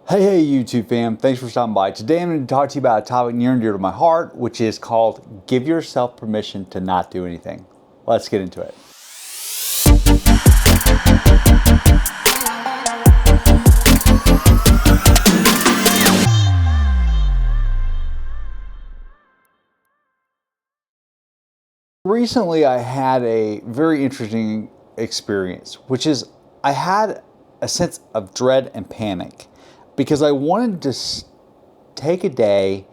Hey YouTube fam, thanks for stopping by. Today I'm going to talk to you about a topic near and dear to my heart, which is called give yourself permission to not do anything. Let's get into it. Recently I had a very interesting experience, which is I had a sense of dread and panic because I wanted to take a day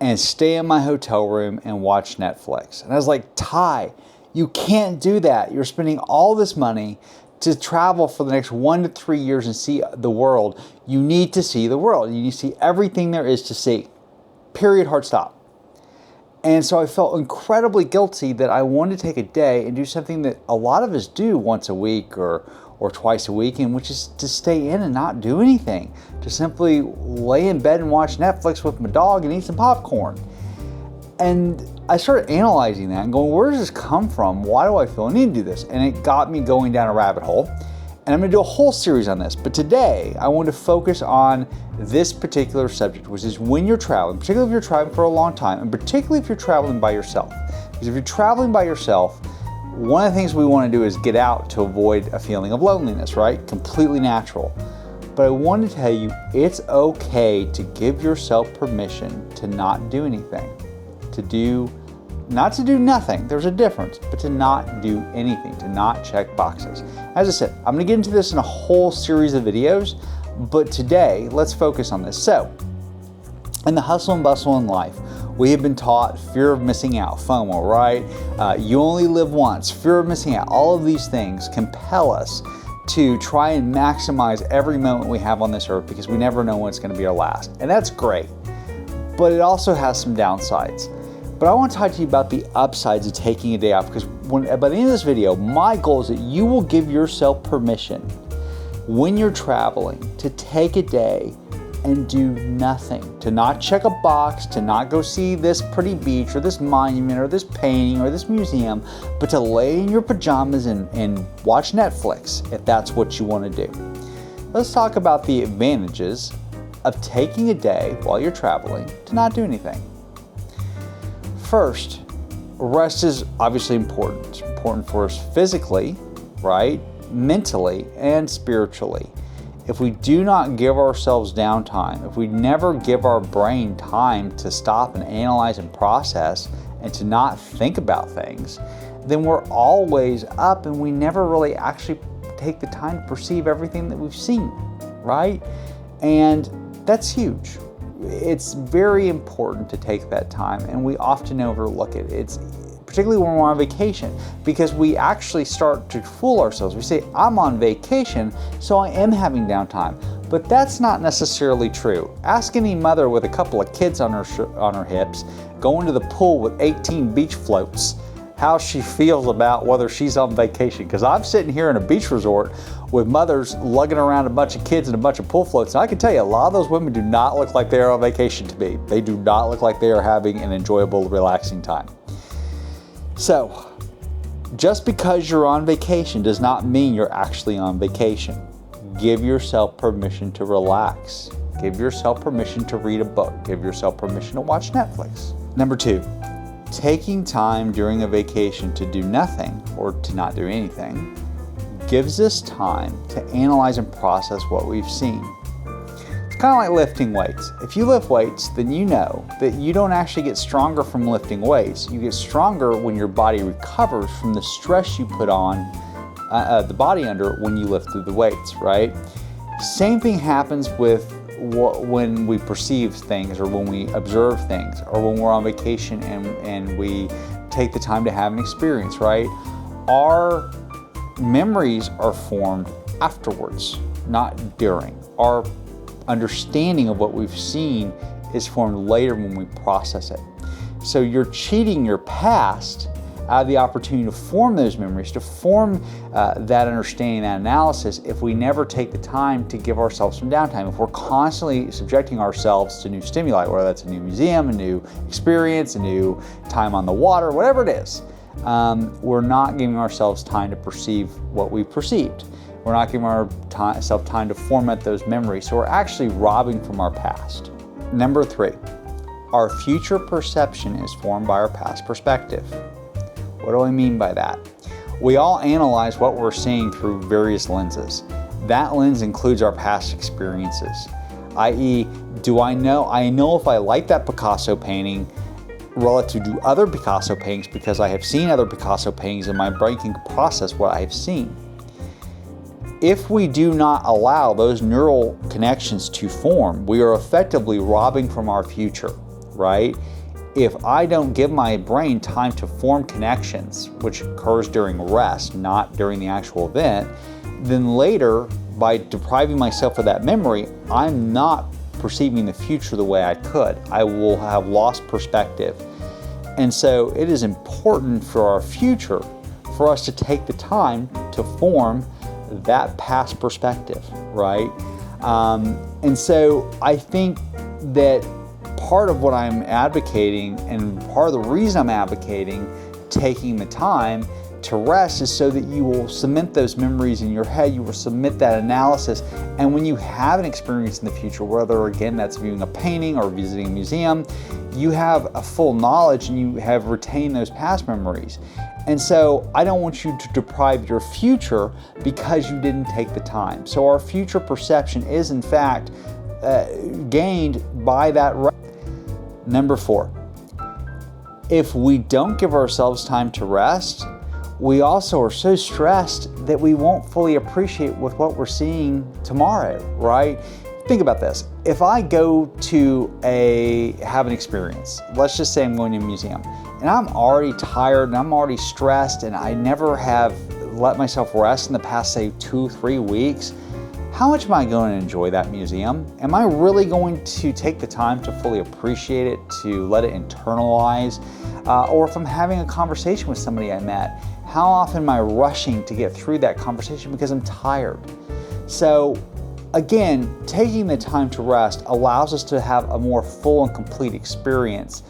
and stay in my hotel room and watch Netflix. And I was like, Ty, you can't do that. You're spending all this money to travel for the next 1 to 3 years and see the world. You need to see the world. You need to see everything there is to see. Period, hard stop. And so I felt incredibly guilty that I wanted to take a day and do something that a lot of us do once a week or twice a week, and which is to stay in and not do anything, to simply lay in bed and watch Netflix with my dog and eat some popcorn. And I started analyzing that and going, where does this come from? Why do I feel I need to do this? And it got me going down a rabbit hole. And I'm going to do a whole series on this. But today, I want to focus on this particular subject, which is when you're traveling, particularly if you're traveling for a long time, and particularly if you're traveling by yourself. Because if you're traveling by yourself, one of the things we want to do is get out to avoid a feeling of loneliness, right? Completely natural. But I want to tell you, it's okay to give yourself permission to not do anything. Not to do nothing, there's a difference, but to not do anything, to not check boxes. As I said, I'm going to get into this in a whole series of videos, but today, let's focus on this. So, in the hustle and bustle in life, we have been taught fear of missing out, FOMO, right? You only live once, fear of missing out. All of these things compel us to try and maximize every moment we have on this earth because we never know when it's going to be our last. And that's great, but it also has some downsides. But I want to talk to you about the upsides of taking a day off, because by the end of this video, my goal is that you will give yourself permission when you're traveling to take a day and do nothing, to not check a box, to not go see this pretty beach or this monument or this painting or this museum, but to lay in your pajamas and watch Netflix if that's what you want to do. Let's talk about the advantages of taking a day while you're traveling to not do anything. First, rest is obviously important. It's important for us physically, right? Mentally and spiritually. If we do not give ourselves downtime, if we never give our brain time to stop and analyze and process and to not think about things, then we're always up and we never really actually take the time to perceive everything that we've seen, right? And that's huge. It's very important to take that time, and we often overlook it. It's particularly when we're on vacation, because we actually start to fool ourselves. We say, I'm on vacation, so I am having downtime. But that's not necessarily true. Ask any mother with a couple of kids on her hips, going to the pool with 18 beach floats, how she feels about whether she's on vacation. Because I'm sitting here in a beach resort with mothers lugging around a bunch of kids and a bunch of pool floats. And I can tell you, a lot of those women do not look like they're on vacation to me. They do not look like they are having an enjoyable, relaxing time. So, just because you're on vacation does not mean you're actually on vacation. Give yourself permission to relax. Give yourself permission to read a book. Give yourself permission to watch Netflix. Number 2, taking time during a vacation to do nothing or to not do anything gives us time to analyze and process what we've seen. It's kind of like lifting weights. If you lift weights, then you know that you don't actually get stronger from lifting weights. You get stronger when your body recovers from the stress you put on the body under when you lift through the weights, right? Same thing happens with when we perceive things, or when we observe things, or when we're on vacation and we take the time to have an experience, right? Our memories are formed afterwards, not during. Our understanding of what we've seen is formed later when we process it. So you're cheating your past out of the opportunity to form those memories, to form that understanding, that analysis, if we never take the time to give ourselves some downtime. If we're constantly subjecting ourselves to new stimuli, whether that's a new museum, a new experience, a new time on the water, whatever it is, we're not giving ourselves time to perceive what we perceived. We're not giving ourselves time to format those memories. So we're actually robbing from our past. Number 3, our future perception is formed by our past perspective. What do I mean by that? We all analyze what we're seeing through various lenses. That lens includes our past experiences, i.e., I know if I like that Picasso painting relative to other Picasso paintings because I have seen other Picasso paintings and my brain can process what I have seen. If we do not allow those neural connections to form, we are effectively robbing from our future, right? If I don't give my brain time to form connections, which occurs during rest, not during the actual event, then later, by depriving myself of that memory, I'm not perceiving the future the way I could. I will have lost perspective. And so it is important for our future for us to take the time to form that past perspective, right? And so I think that part of what I'm advocating, and part of the reason I'm advocating taking the time to rest, is so that you will cement those memories in your head, you will submit that analysis, and when you have an experience in the future, whether again that's viewing a painting or visiting a museum, you have a full knowledge and you have retained those past memories. And so I don't want you to deprive your future because you didn't take the time. So our future perception is in fact gained by that. Number 4, if we don't give ourselves time to rest, we also are so stressed that we won't fully appreciate with what we're seeing tomorrow, right? Think about this. If I go to have an experience, let's just say I'm going to a museum, and I'm already tired and I'm already stressed and I never have let myself rest in the past, say, 2-3 weeks, how much am I going to enjoy that museum? Am I really going to take the time to fully appreciate it, to let it internalize? Or if I'm having a conversation with somebody I met, how often am I rushing to get through that conversation because I'm tired? So again, taking the time to rest allows us to have a more full and complete experience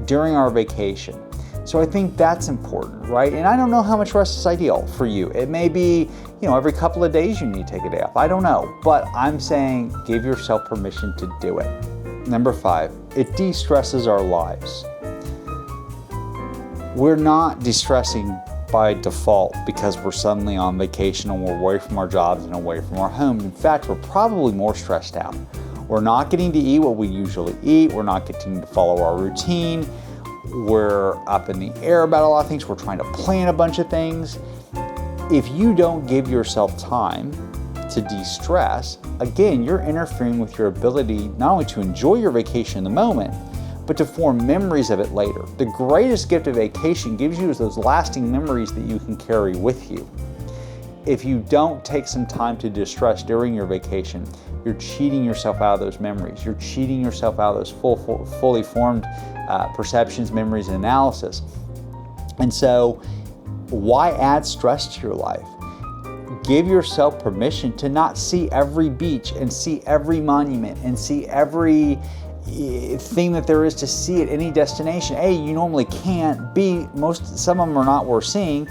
during our vacation. So I think that's important, right? And I don't know how much rest is ideal for you. It may be, every couple of days you need to take a day off. I don't know, but I'm saying give yourself permission to do it. Number 5, it de-stresses our lives. We're not de-stressing by default because we're suddenly on vacation and we're away from our jobs and away from our homes. In fact, we're probably more stressed out. We're not getting to eat what we usually eat. We're not getting to follow our routine. We're up in the air about a lot of things. We're trying to plan a bunch of things. If you don't give yourself time to de-stress, again, you're interfering with your ability not only to enjoy your vacation in the moment, but to form memories of it later. The greatest gift of vacation gives you is those lasting memories that you can carry with you. If you don't take some time to distress during your vacation, you're cheating yourself out of those memories. You're cheating yourself out of those fully formed perceptions, memories, and analysis. And so, why add stress to your life? Give yourself permission to not see every beach and see every monument and see every thing that there is to see at any destination. A, you normally can't. B, some of them are not worth seeing.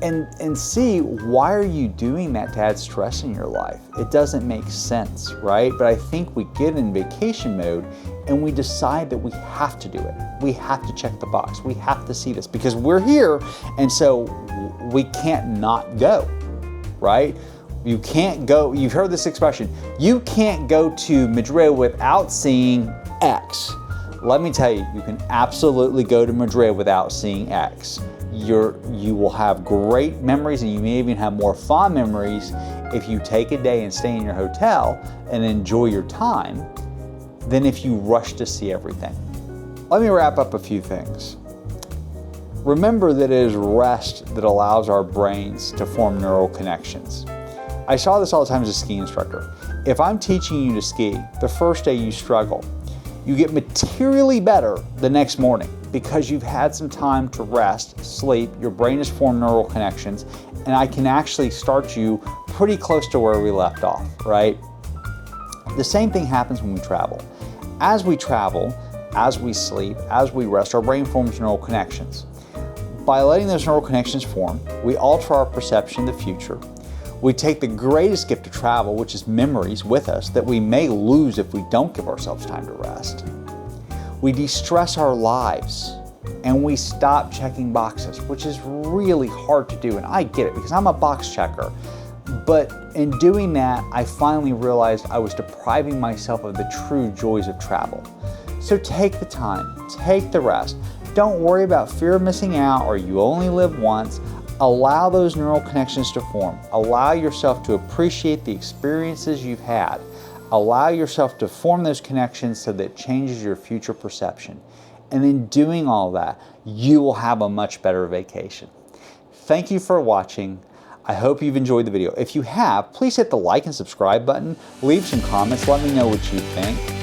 And C, why are you doing that to add stress in your life? It doesn't make sense, right? But I think we get in vacation mode and we decide that we have to do it. We have to check the box. We have to see this because we're here, and so we can't not go, right? You can't go, you've heard this expression, you can't go to Madrid without seeing X. Let me tell you, you can absolutely go to Madrid without seeing X. You will have great memories, and you may even have more fond memories if you take a day and stay in your hotel and enjoy your time than if you rush to see everything. Let me wrap up a few things. Remember that it is rest that allows our brains to form neural connections. I saw this all the time as a ski instructor. If I'm teaching you to ski, the first day you struggle, you get materially better the next morning because you've had some time to rest, sleep, your brain has formed neural connections, and I can actually start you pretty close to where we left off, right? The same thing happens when we travel. As we travel, as we sleep, as we rest, our brain forms neural connections. By letting those neural connections form, we alter our perception of the future. We take the greatest gift of travel, which is memories, with us that we may lose if we don't give ourselves time to rest. We de-stress our lives and we stop checking boxes, which is really hard to do. And I get it because I'm a box checker. But in doing that, I finally realized I was depriving myself of the true joys of travel. So take the time, take the rest. Don't worry about fear of missing out or you only live once. Allow those neural connections to form. Allow yourself to appreciate the experiences you've had. Allow yourself to form those connections so that it changes your future perception. And in doing all that, you will have a much better vacation. Thank you for watching. I hope you've enjoyed the video. If you have, please hit the like and subscribe button. Leave some comments. Let me know what you think.